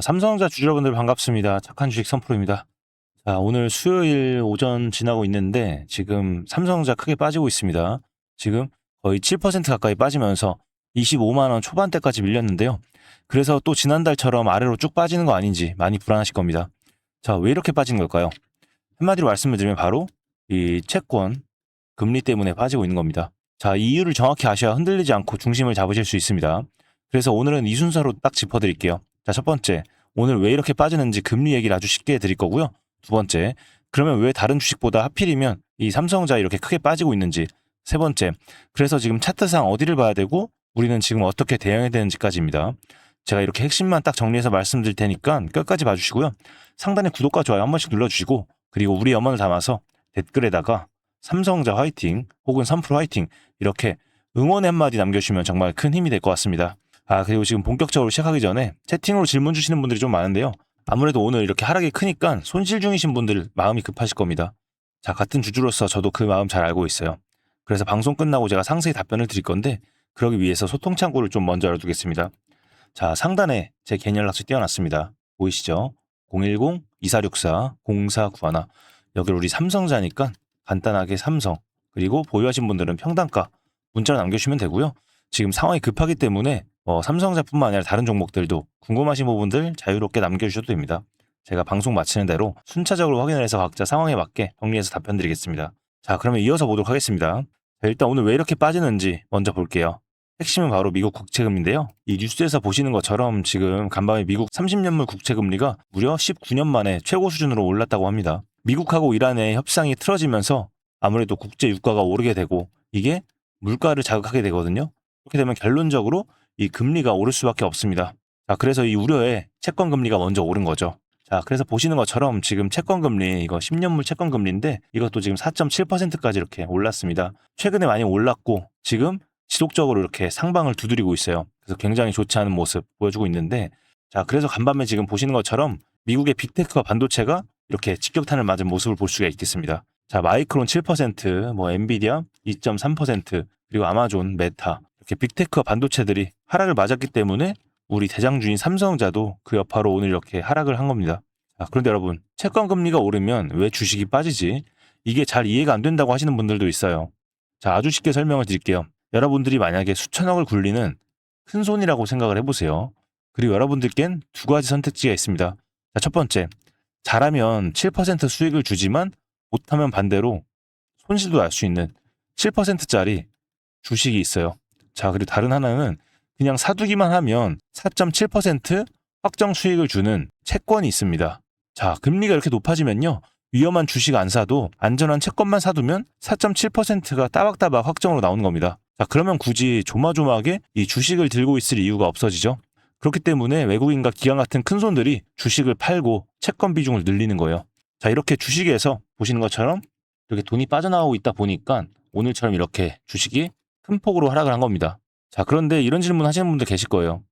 삼성전자 주주 여러분들 반갑습니다. 착한 주식 선프로입니다. 오늘 수요일 오전 지나고 있는데 지금 삼성전자 크게 빠지고 있습니다. 지금 거의 7% 가까이 빠지면서 25만 원 초반대까지 밀렸는데요. 그래서 또 지난달처럼 아래로 쭉 빠지는 거 아닌지 많이 불안하실 겁니다. 왜 이렇게 빠지는 걸까요? 한마디로 말씀을 드리면 바로 이 채권 금리 때문에 빠지고 있는 겁니다. 이 이유를 정확히 아셔야 흔들리지 않고 중심을 잡으실 수 있습니다. 그래서 오늘은 이 순서로 딱 짚어드릴게요. 첫 번째, 오늘 왜 이렇게 빠지는지 금리 얘기를 아주 쉽게 해드릴 거고요. 두 번째, 그러면 왜 다른 주식보다 하필이면 이 삼성전자 이렇게 크게 빠지고 있는지. 세 번째, 그래서 지금 차트상 어디를 봐야 되고 우리는 지금 어떻게 대응해야 되는지까지입니다. 제가 이렇게 핵심만 딱 정리해서 말씀드릴 테니까 끝까지 봐주시고요. 상단에 구독과 좋아요 한 번씩 눌러주시고, 그리고 우리 염원을 담아서 댓글에다가 삼성전자 화이팅 혹은 3% 화이팅 이렇게 응원의 한마디 남겨주시면 정말 큰 힘이 될 것 같습니다. 그리고 지금 본격적으로 시작하기 전에 채팅으로 질문 주시는 분들이 좀 많은데요. 아무래도 오늘 이렇게 하락이 크니까 손실 중이신 분들 마음이 급하실 겁니다. 같은 주주로서 저도 그 마음 잘 알고 있어요. 그래서 방송 끝나고 제가 상세히 답변을 드릴 건데, 그러기 위해서 소통 창구를 좀 먼저 열어두겠습니다. 상단에 제 개인 연락처 띄워놨습니다. 보이시죠? 010-2464-0491. 여기를 우리 삼성자니까 간단하게 삼성, 그리고 보유하신 분들은 평단가 문자로 남겨주시면 되고요. 지금 상황이 급하기 때문에 삼성전자뿐만 아니라 다른 종목들도 궁금하신 부분들 자유롭게 남겨주셔도 됩니다. 제가 방송 마치는 대로 순차적으로 확인을 해서 각자 상황에 맞게 정리해서 답변 드리겠습니다. 그러면 이어서 보도록 하겠습니다. 일단 오늘 왜 이렇게 빠지는지 먼저 볼게요. 핵심은 바로 미국 국채금리인데요. 이 뉴스에서 보시는 것처럼 지금 간밤에 미국 30년물 국채금리가 무려 19년 만에 최고 수준으로 올랐다고 합니다. 미국하고 이란의 협상이 틀어지면서 아무래도 국제 유가가 오르게 되고 이게 물가를 자극하게 되거든요. 그렇게 되면 결론적으로 이 금리가 오를 수밖에 없습니다. 그래서 이 우려에 채권 금리가 먼저 오른 거죠. 그래서 보시는 것처럼 지금 채권 금리, 이거 10년물 채권 금리인데 이것도 지금 4.7%까지 이렇게 올랐습니다. 최근에 많이 올랐고 지금 지속적으로 이렇게 상방을 두드리고 있어요. 그래서 굉장히 좋지 않은 모습 보여주고 있는데, 그래서 간밤에 지금 보시는 것처럼 미국의 빅테크와 반도체가 이렇게 직격탄을 맞은 모습을 볼 수가 있겠습니다. 마이크론 7%, 엔비디아 2.3%, 그리고 아마존, 메타, 이렇게 빅테크와 반도체들이 하락을 맞았기 때문에 우리 대장주인 삼성전자도 그 여파로 오늘 이렇게 하락을 한 겁니다. 그런데 여러분, 채권 금리가 오르면 왜 주식이 빠지지? 이게 잘 이해가 안 된다고 하시는 분들도 있어요. 아주 쉽게 설명을 드릴게요. 여러분들이 만약에 수천억을 굴리는 큰 손이라고 생각을 해보세요. 그리고 여러분들께는 두 가지 선택지가 있습니다. 첫 번째, 잘하면 7% 수익을 주지만 못하면 반대로 손실도 날 수 있는 7%짜리 주식이 있어요. 그리고 다른 하나는 그냥 사두기만 하면 4.7% 확정 수익을 주는 채권이 있습니다. 금리가 이렇게 높아지면요, 위험한 주식 안 사도 안전한 채권만 사두면 4.7%가 따박따박 확정으로 나오는 겁니다. 그러면 굳이 조마조마하게 이 주식을 들고 있을 이유가 없어지죠. 그렇기 때문에 외국인과 기관 같은 큰 손들이 주식을 팔고 채권 비중을 늘리는 거예요. 이렇게 주식에서 보시는 것처럼 이렇게 돈이 빠져나오고 있다 보니까 오늘처럼 이렇게 주식이 큰 폭으로 하락을 한 겁니다. 그런데 이런 질문 하시는 분들 계실 거예요.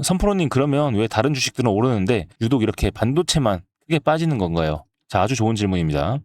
선프로님, 그러면 왜 다른 주식들은 오르는데 유독 이렇게 반도체만 크게 빠지는 건가요? 아주 좋은 질문입니다.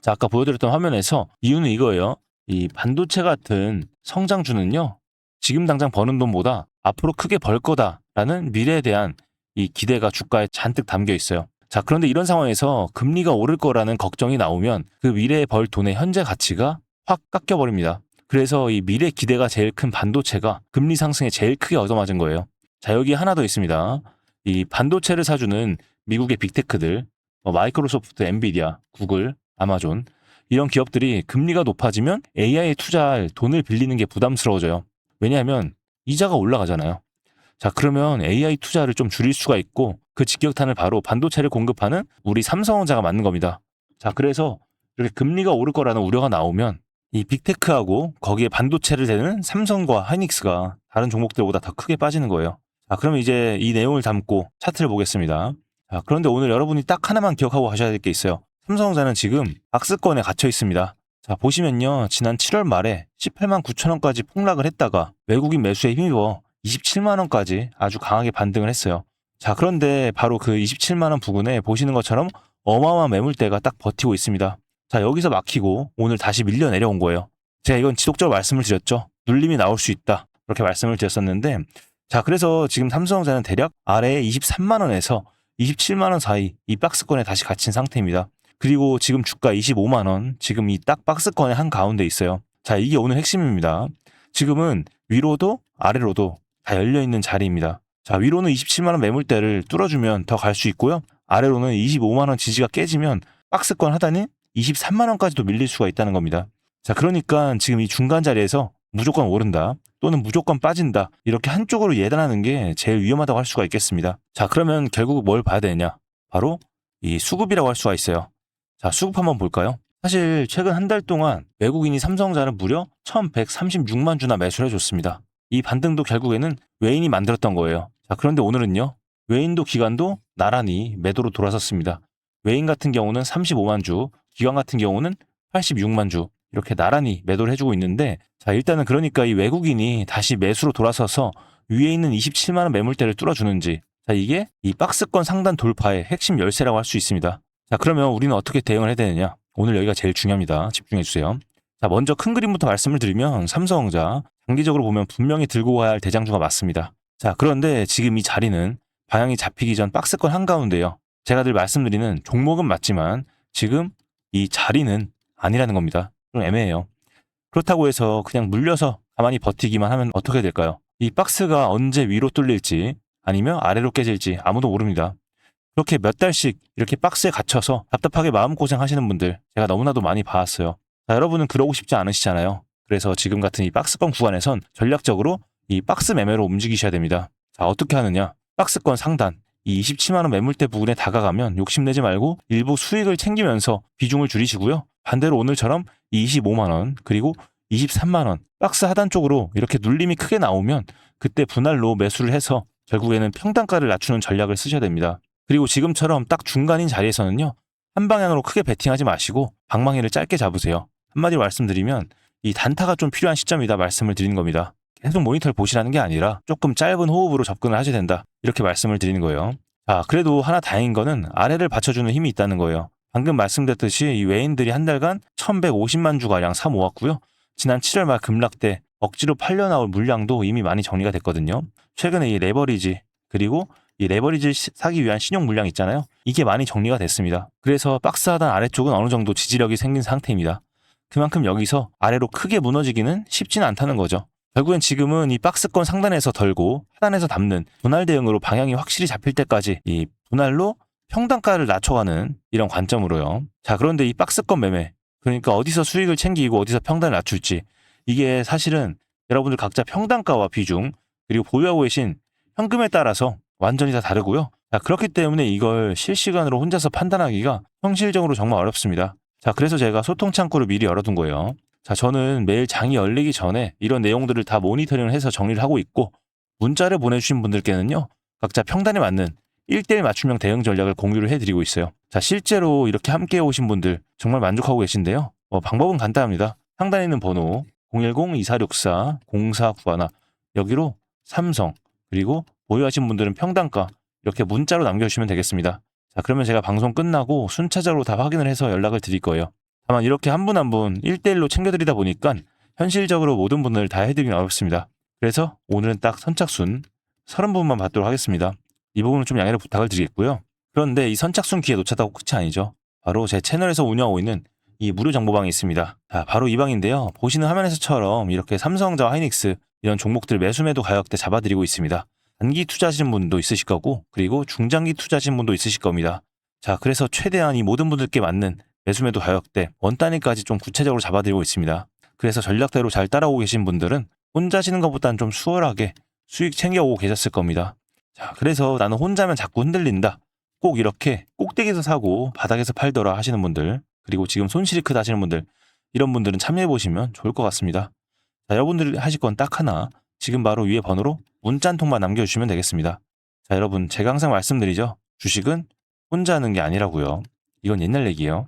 아까 보여드렸던 화면에서 이유는 이거예요. 이 반도체 같은 성장주는요, 지금 당장 버는 돈보다 앞으로 크게 벌 거다라는 미래에 대한 이 기대가 주가에 잔뜩 담겨 있어요. 그런데 이런 상황에서 금리가 오를 거라는 걱정이 나오면 그 미래에 벌 돈의 현재 가치가 확 깎여버립니다. 그래서 이 미래 기대가 제일 큰 반도체가 금리 상승에 제일 크게 얻어맞은 거예요. 여기 하나 더 있습니다. 이 반도체를 사주는 미국의 빅테크들, 마이크로소프트, 엔비디아, 구글, 아마존, 이런 기업들이 금리가 높아지면 AI에 투자할 돈을 빌리는 게 부담스러워져요. 왜냐하면 이자가 올라가잖아요. 그러면 AI 투자를 좀 줄일 수가 있고 그 직격탄을 바로 반도체를 공급하는 우리 삼성전자가 맞는 겁니다. 그래서 이렇게 금리가 오를 거라는 우려가 나오면 이 빅테크하고 거기에 반도체를 대는 삼성과 하이닉스가 다른 종목들보다 더 크게 빠지는 거예요. 그러면 이제 이 내용을 담고 차트를 보겠습니다. 그런데 오늘 여러분이 딱 하나만 기억하고 가셔야 될 게 있어요. 삼성전자는 지금 박스권에 갇혀 있습니다. 보시면요, 지난 7월 말에 18만 9천 원까지 폭락을 했다가 외국인 매수에 힘입어 27만 원까지 아주 강하게 반등을 했어요. 그런데 바로 그 27만 원 부근에 보시는 것처럼 어마어마한 매물대가 딱 버티고 있습니다. 여기서 막히고 오늘 다시 밀려 내려온 거예요. 제가 이건 지속적으로 말씀을 드렸죠. 눌림이 나올 수 있다, 그렇게 말씀을 드렸었는데, 자, 그래서 지금 삼성전자는 대략 아래에 23만 원에서 27만 원 사이 이 박스권에 다시 갇힌 상태입니다. 그리고 지금 주가 25만 원, 지금 이 딱 박스권의 한 가운데 있어요. 자, 이게 오늘 핵심입니다. 지금은 위로도 아래로도 다 열려있는 자리입니다. 자, 위로는 27만 원 매물대를 뚫어주면 더 갈 수 있고요. 아래로는 25만 원 지지가 깨지면 박스권 하단이 23만 원까지도 밀릴 수가 있다는 겁니다. 자, 그러니까 지금 이 중간 자리에서 무조건 오른다 또는 무조건 빠진다 이렇게 한쪽으로 예단하는 게 제일 위험하다고 할 수가 있겠습니다. 자, 그러면 결국 뭘 봐야 되냐? 바로 이 수급이라고 할 수가 있어요. 자, 수급 한번 볼까요? 사실 최근 한 달 동안 외국인이 삼성전자를 무려 1136만 주나 매수를 해줬습니다. 이 반등도 결국에는 외인이 만들었던 거예요. 자, 그런데 오늘은요. 외인도 기관도 나란히 매도로 돌아섰습니다. 외인 같은 경우는 35만 주, 기관 같은 경우는 86만 주 이렇게 나란히 매도를 해주고 있는데, 자, 일단은 그러니까 이 외국인이 다시 매수로 돌아서서 위에 있는 27만 원 매물대를 뚫어주는지, 자, 이게 이 박스권 상단 돌파의 핵심 열쇠라고 할 수 있습니다. 자, 그러면 우리는 어떻게 대응을 해야 되느냐? 오늘 여기가 제일 중요합니다. 집중해 주세요. 자, 먼저 큰 그림부터 말씀을 드리면 삼성전자 장기적으로 보면 분명히 들고 가야 할 대장주가 맞습니다. 자, 그런데 지금 이 자리는 방향이 잡히기 전 박스권 한가운데요. 제가 늘 말씀드리는 종목은 맞지만 지금 이 자리는 아니라는 겁니다. 좀 애매해요. 그렇다고 해서 그냥 물려서 가만히 버티기만 하면 어떻게 될까요? 이 박스가 언제 위로 뚫릴지 아니면 아래로 깨질지 아무도 모릅니다. 그렇게 몇 달씩 이렇게 박스에 갇혀서 답답하게 마음고생 하시는 분들 제가 너무나도 많이 봐왔어요. 자, 여러분은 그러고 싶지 않으시잖아요. 그래서 지금 같은 이 박스권 구간에선 전략적으로 이 박스 매매로 움직이셔야 됩니다. 자, 어떻게 하느냐? 박스권 상단 이 27만 원 매물대 부근에 다가가면 욕심내지 말고 일부 수익을 챙기면서 비중을 줄이시고요. 반대로 오늘처럼 25만 원 그리고 23만 원 박스 하단 쪽으로 이렇게 눌림이 크게 나오면 그때 분할로 매수를 해서 결국에는 평단가를 낮추는 전략을 쓰셔야 됩니다. 그리고 지금처럼 딱 중간인 자리에서는요. 한 방향으로 크게 베팅하지 마시고 방망이를 짧게 잡으세요. 한마디로 말씀드리면 이 단타가 좀 필요한 시점이다 말씀을 드리는 겁니다. 계속 모니터를 보시라는 게 아니라 조금 짧은 호흡으로 접근을 하셔야 된다. 이렇게 말씀을 드리는 거예요. 자, 그래도 하나 다행인 거는 아래를 받쳐주는 힘이 있다는 거예요. 방금 말씀드렸듯이 이 외인들이 한 달간 1150만 주가량 사 모았고요. 지난 7월 말 급락 때 억지로 팔려 나올 물량도 이미 많이 정리가 됐거든요. 최근에 이 레버리지 그리고 이 레버리지 사기 위한 신용 물량 있잖아요. 이게 많이 정리가 됐습니다. 그래서 박스 하단 아래쪽은 어느 정도 지지력이 생긴 상태입니다. 그만큼 여기서 아래로 크게 무너지기는 쉽지는 않다는 거죠. 결국엔 지금은 이 박스권 상단에서 덜고 하단에서 담는 분할 대응으로 방향이 확실히 잡힐 때까지 이 분할로 평단가를 낮춰가는 이런 관점으로요. 자, 그런데 이 박스권 매매, 그러니까 어디서 수익을 챙기고 어디서 평단을 낮출지, 이게 사실은 여러분들 각자 평단가와 비중 그리고 보유하고 계신 현금에 따라서 완전히 다 다르고요. 자, 그렇기 때문에 이걸 실시간으로 혼자서 판단하기가 현실적으로 정말 어렵습니다. 자, 그래서 제가 소통 창구를 미리 열어둔 거예요. 자, 저는 매일 장이 열리기 전에 이런 내용들을 다 모니터링을 해서 정리를 하고 있고, 문자를 보내주신 분들께는요, 각자 평단에 맞는 1대1 맞춤형 대응 전략을 공유를 해드리고 있어요. 자, 실제로 이렇게 함께 오신 분들 정말 만족하고 계신데요. 방법은 간단합니다. 상단에 있는 번호 010-2464-0491 여기로 삼성 그리고 보유하신 분들은 평단가 이렇게 문자로 남겨주시면 되겠습니다. 자, 그러면 제가 방송 끝나고 순차적으로 다 확인을 해서 연락을 드릴 거예요. 다만 이렇게 한 분 한 분 1대1로 챙겨드리다 보니까 현실적으로 모든 분들 다 해드리긴 어렵습니다. 그래서 오늘은 딱 선착순 30분만 받도록 하겠습니다. 이 부분은 좀 양해를 부탁을 드리겠고요. 그런데 이 선착순 기회 놓쳤다고 끝이 아니죠. 바로 제 채널에서 운영하고 있는 이 무료 정보방이 있습니다. 자, 바로 이 방인데요. 보시는 화면에서처럼 이렇게 삼성전자, 하이닉스 이런 종목들 매수매도 가격대 잡아드리고 있습니다. 단기 투자하시는 분도 있으실 거고 그리고 중장기 투자하시는 분도 있으실 겁니다. 자, 그래서 최대한 이 모든 분들께 맞는 매수매도 가격대 원 단위까지 좀 구체적으로 잡아드리고 있습니다. 그래서 전략대로 잘 따라오고 계신 분들은 혼자 하시는 것보다는 좀 수월하게 수익 챙겨오고 계셨을 겁니다. 자, 그래서 나는 혼자면 자꾸 흔들린다. 꼭 이렇게 꼭대기에서 사고 바닥에서 팔더라 하시는 분들, 그리고 지금 손실이 크다 하시는 분들, 이런 분들은 참여해보시면 좋을 것 같습니다. 자, 여러분들이 하실 건 딱 하나, 지금 바로 위에 번호로 문자 한 통만 남겨주시면 되겠습니다. 자, 여러분, 제가 항상 말씀드리죠. 주식은 혼자 하는 게 아니라고요. 이건 옛날 얘기예요.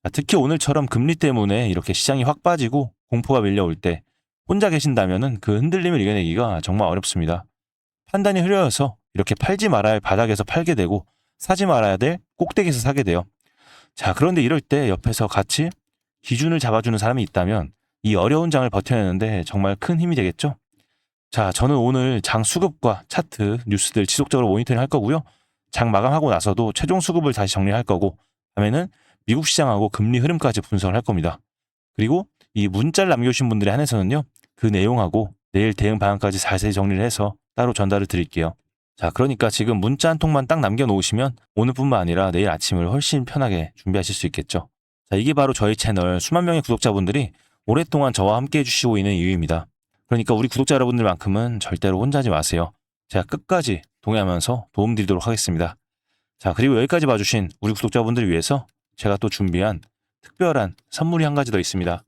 자, 특히 오늘처럼 금리 때문에 이렇게 시장이 확 빠지고 공포가 밀려올 때 혼자 계신다면은 그 흔들림을 이겨내기가 정말 어렵습니다. 판단이 흐려져서 이렇게 팔지 말아야 할 바닥에서 팔게 되고 사지 말아야 될 꼭대기에서 사게 돼요. 자, 그런데 이럴 때 옆에서 같이 기준을 잡아주는 사람이 있다면 이 어려운 장을 버텨내는데 정말 큰 힘이 되겠죠? 자, 저는 오늘 장 수급과 차트, 뉴스들 지속적으로 모니터링 할 거고요. 장 마감하고 나서도 최종 수급을 다시 정리할 거고, 다음에는 미국 시장하고 금리 흐름까지 분석을 할 겁니다. 그리고 이 문자를 남겨주신 분들에 한해서는요, 그 내용하고 내일 대응 방안까지 자세히 정리를 해서 따로 전달을 드릴게요. 자, 그러니까 지금 문자 한 통만 딱 남겨놓으시면 오늘뿐만 아니라 내일 아침을 훨씬 편하게 준비하실 수 있겠죠. 자, 이게 바로 저희 채널 수만 명의 구독자분들이 오랫동안 저와 함께 해주시고 있는 이유입니다. 그러니까 우리 구독자 여러분들만큼은 절대로 혼자 하지 마세요. 제가 끝까지 동행하면서 도움드리도록 하겠습니다. 자, 그리고 여기까지 봐주신 우리 구독자분들을 위해서 제가 또 준비한 특별한 선물이 한 가지 더 있습니다.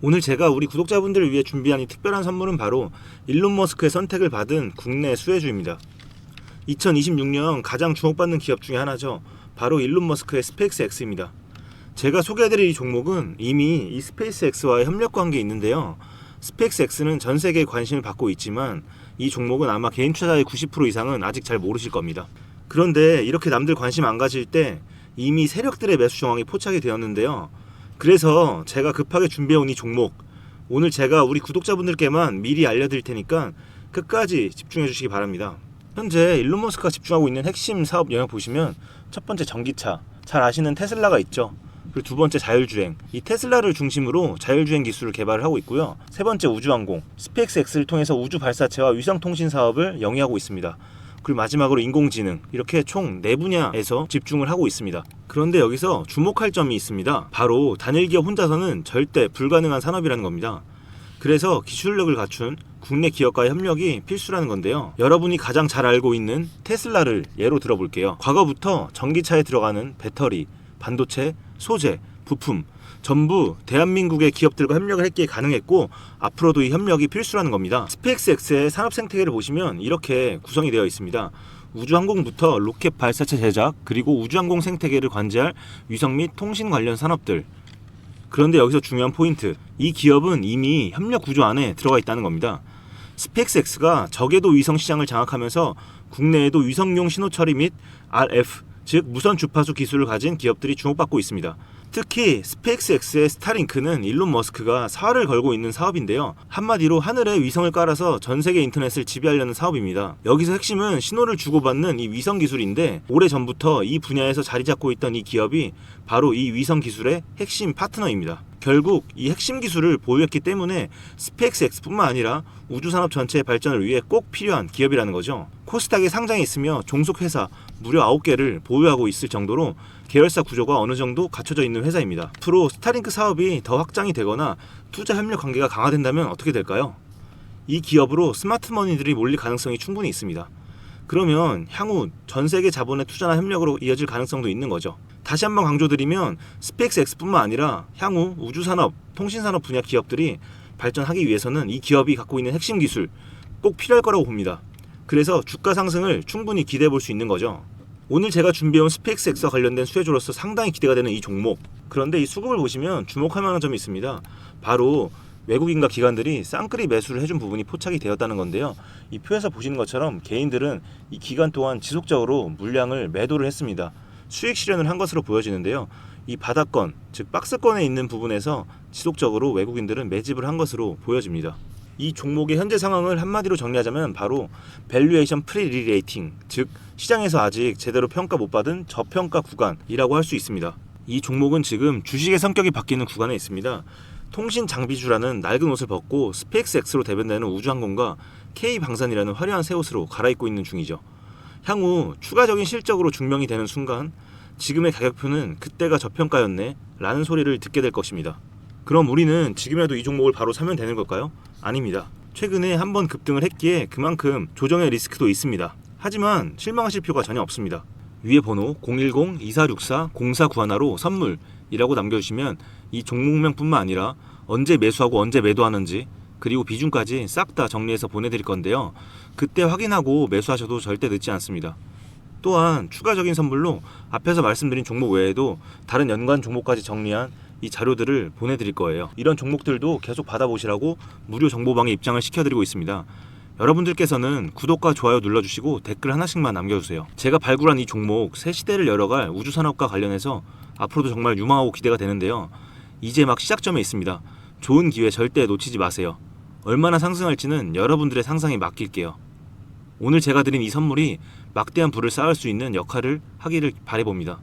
오늘 제가 우리 구독자분들을 위해 준비한 이 특별한 선물은 바로 일론 머스크의 선택을 받은 국내 수혜주입니다. 2026년 가장 주목받는 기업 중에 하나죠. 바로 일론 머스크의 스페이스X입니다. 제가 소개해드릴 이 종목은 이미 이 스페이스X와의 협력 관계에 있는데요. 스페이스X는 전 세계에 관심을 받고 있지만 이 종목은 아마 개인 투자자의 90% 이상은 아직 잘 모르실 겁니다. 그런데 이렇게 남들 관심 안 가질 때 이미 세력들의 매수 정황이 포착이 되었는데요. 그래서 제가 급하게 준비해온 이 종목, 오늘 제가 우리 구독자분들께만 미리 알려드릴 테니까 끝까지 집중해 주시기 바랍니다. 현재 일론 머스크가 집중하고 있는 핵심 사업 영역 보시면 첫 번째 전기차, 잘 아시는 테슬라가 있죠. 그리고 두 번째 자율주행, 이 테슬라를 중심으로 자율주행 기술을 개발을 하고 있고요. 세 번째 우주항공, 스페이스X를 통해서 우주 발사체와 위성통신 사업을 영위하고 있습니다. 그리고 마지막으로 인공지능, 이렇게 총 4분야에서 집중을 하고 있습니다. 그런데 여기서 주목할 점이 있습니다. 바로 단일 기업 혼자서는 절대 불가능한 산업이라는 겁니다. 그래서 기술력을 갖춘 국내 기업과의 협력이 필수라는 건데요. 여러분이 가장 잘 알고 있는 테슬라를 예로 들어볼게요. 과거부터 전기차에 들어가는 배터리, 반도체, 소재, 부품 전부 대한민국의 기업들과 협력을 했기에 가능했고 앞으로도 이 협력이 필수라는 겁니다. 스페이스X의 산업 생태계를 보시면 이렇게 구성이 되어 있습니다. 우주항공부터 로켓 발사체 제작, 그리고 우주항공 생태계를 관제할 위성 및 통신 관련 산업들. 그런데 여기서 중요한 포인트, 이 기업은 이미 협력 구조 안에 들어가 있다는 겁니다. 스페이스X가 저궤도 위성 시장을 장악하면서 국내에도 위성용 신호 처리 및 RF, 즉 무선 주파수 기술을 가진 기업들이 주목받고 있습니다. 특히 스페이스X의 스타링크는 일론 머스크가 사활을 걸고 있는 사업인데요. 한마디로 하늘에 위성을 깔아서 전 세계 인터넷을 지배하려는 사업입니다. 여기서 핵심은 신호를 주고받는 이 위성 기술인데 오래전부터 이 분야에서 자리 잡고 있던 이 기업이 바로 이 위성 기술의 핵심 파트너입니다. 결국 이 핵심 기술을 보유했기 때문에 스페이스X뿐만 아니라 우주산업 전체의 발전을 위해 꼭 필요한 기업이라는 거죠. 코스닥에 상장해 있으며 종속회사 무려 9개를 보유하고 있을 정도로 계열사 구조가 어느 정도 갖춰져 있는 회사입니다. 앞으로 스타링크 사업이 더 확장이 되거나 투자 협력 관계가 강화된다면 어떻게 될까요? 이 기업으로 스마트머니들이 몰릴 가능성이 충분히 있습니다. 그러면 향후 전 세계 자본의 투자나 협력으로 이어질 가능성도 있는 거죠. 다시 한번 강조드리면 스페이스X뿐만 아니라 향후 우주산업, 통신산업 분야 기업들이 발전하기 위해서는 이 기업이 갖고 있는 핵심 기술 꼭 필요할 거라고 봅니다. 그래서 주가 상승을 충분히 기대해 볼 수 있는 거죠. 오늘 제가 준비해온 스페이스X와 관련된 수혜주로서 상당히 기대가 되는 이 종목. 그런데 이 수급을 보시면 주목할 만한 점이 있습니다. 바로 외국인과 기관들이 쌍끌이 매수를 해준 부분이 포착이 되었다는 건데요. 이 표에서 보시는 것처럼 개인들은 이 기간 동안 지속적으로 물량을 매도를 했습니다. 수익 실현을 한 것으로 보여지는데요. 이 바닥권, 즉 박스권에 있는 부분에서 지속적으로 외국인들은 매집을 한 것으로 보여집니다. 이 종목의 현재 상황을 한마디로 정리하자면 바로 밸류에이션 프리리레이팅, 즉 시장에서 아직 제대로 평가 못 받은 저평가 구간이라고 할 수 있습니다. 이 종목은 지금 주식의 성격이 바뀌는 구간에 있습니다. 통신 장비주라는 낡은 옷을 벗고 스페이스X로 대변되는 우주항공과 K방산이라는 화려한 새 옷으로 갈아입고 있는 중이죠. 향후 추가적인 실적으로 증명이 되는 순간 지금의 가격표는 그때가 저평가였네 라는 소리를 듣게 될 것입니다. 그럼 우리는 지금이라도 이 종목을 바로 사면 되는 걸까요? 아닙니다. 최근에 한번 급등을 했기에 그만큼 조정의 리스크도 있습니다. 하지만 실망하실 필요가 전혀 없습니다. 위에 번호 010-2464-0491로 선물이라고 남겨주시면 이 종목명뿐만 아니라 언제 매수하고 언제 매도하는지 그리고 비중까지 싹 다 정리해서 보내드릴 건데요. 그때 확인하고 매수하셔도 절대 늦지 않습니다. 또한 추가적인 선물로 앞에서 말씀드린 종목 외에도 다른 연관 종목까지 정리한 이 자료들을 보내드릴 거예요. 이런 종목들도 계속 받아보시라고 무료 정보방에 입장을 시켜드리고 있습니다. 여러분들께서는 구독과 좋아요 눌러주시고 댓글 하나씩만 남겨주세요. 제가 발굴한 이 종목 새 시대를 열어갈 우주산업과 관련해서 앞으로도 정말 유망하고 기대가 되는데요. 이제 막 시작점에 있습니다. 좋은 기회 절대 놓치지 마세요. 얼마나 상승할지는 여러분들의 상상에 맡길게요. 오늘 제가 드린 이 선물이 막대한 부를 쌓을 수 있는 역할을 하기를 바라봅니다.